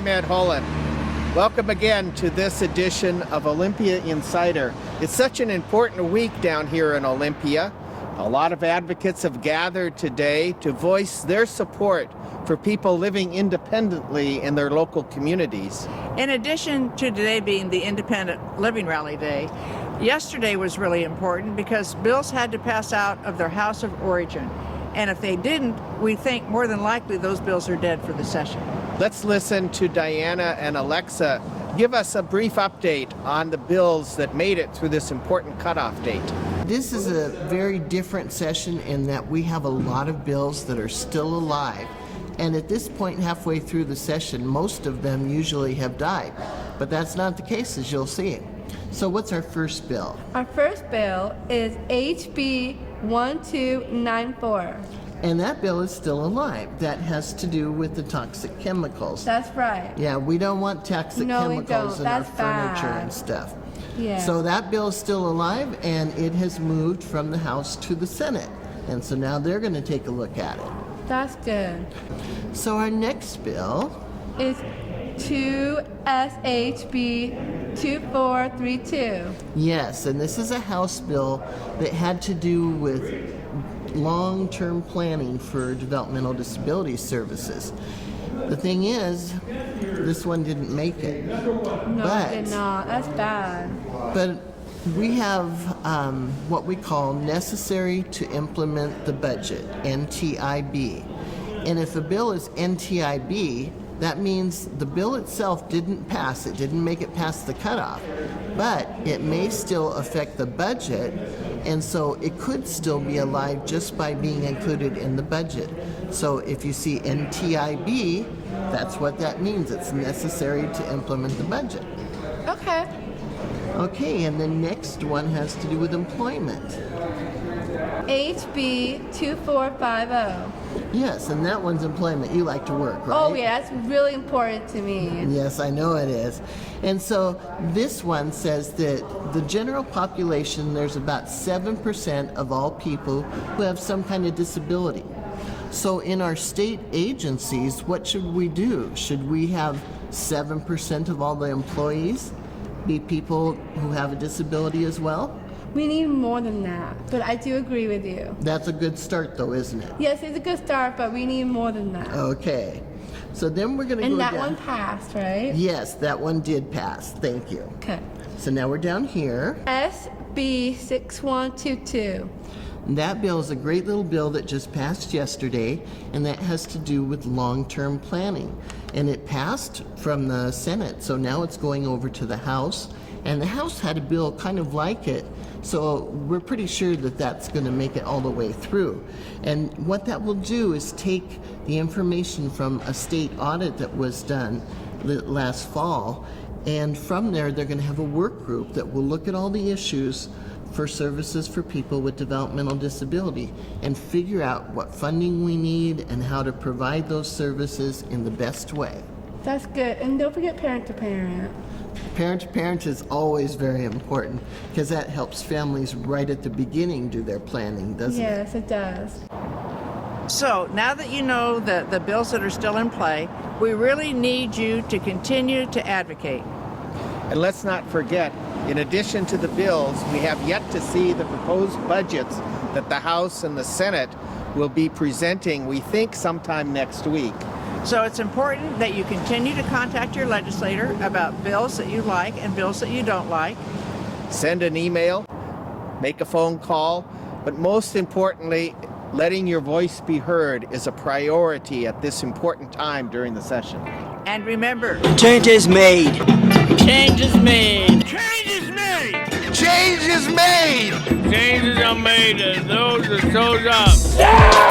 I'm Ed Holen. Welcome again to this edition of Olympia Insider. It's such an important week down here in Olympia. A lot of advocates have gathered today to voice their support for people living independently in their local communities. In addition to today being the Independent Living Rally Day, yesterday was really important because bills had to pass out of their house of origin. And if they didn't, we think more than likely those bills are dead for the session. Let's listen to Diana and Alexa give us a brief update on the bills that made it through this important cutoff date. This is a very different session in that we have a lot of bills that are still alive. And at this point, halfway through the session, most of them usually have died. But that's not the case, as you'll see. So what's our first bill? Our first bill is HB 1294. And that bill is still alive. That has to do with the toxic chemicals. That's right. Yeah, we don't want toxic chemicals in our furniture and stuff. Yeah. So that bill is still alive, and it has moved from the House to the Senate. And so now they're going to take a look at it. That's good. So our next bill is 2SHB 2432. Yes, and this is a House bill that had to do with long-term planning for developmental disability services. The thing is, this one didn't make it. No, it did not. That's bad. But we have what we call necessary to implement the budget, NTIB. And if a bill is NTIB, that means the bill itself didn't pass. It didn't make it past the cutoff. But it may still affect the budget, and so it could still be alive just by being included in the budget. So if you see NTIB, that's what that means. It's necessary to implement the budget. Okay. Okay, and the next one has to do with employment. HB 2450. Yes, and that one's employment. You like to work, right? Oh yeah, that's really important to me. Yes, I know it is. And so this one says that the general population, there's about 7% of all people who have some kind of disability. So in our state agencies, what should we do? Should we have 7% of all the employees be people who have a disability as well? We need more than that, but I do agree with you. That's a good start though, isn't it? Yes, it's a good start, but we need more than that. Okay. So then we're going to go down. And that one passed, right? Yes, that one did pass. Thank you. Okay. So now we're down here. SB 6122. That bill is a great little bill that just passed yesterday, and that has to do with long-term planning. And it passed from the Senate, so now it's going over to the House. And the House had a bill kind of like it, so we're pretty sure that that's going to make it all the way through. And what that will do is take the information from a state audit that was done last fall, and from there they're going to have a work group that will look at all the issues for services for people with developmental disability and figure out what funding we need and how to provide those services in the best way. That's good. And don't forget parent to parent. Parent to parent is always very important because that helps families right at the beginning do their planning, doesn't it? Yes, it does. So now that you know the bills that are still in play, we really need you to continue to advocate. And let's not forget, in addition to the bills, we have yet to see the proposed budgets that the House and the Senate will be presenting, we think, sometime next week. So it's important that you continue to contact your legislator about bills that you like and bills that you don't like. Send an email, make a phone call, but most importantly, letting your voice be heard is a priority at this important time during the session. And remember, change is made. Change is made. Change is made. Change is made. Changes are made, and those are shows up. Yeah!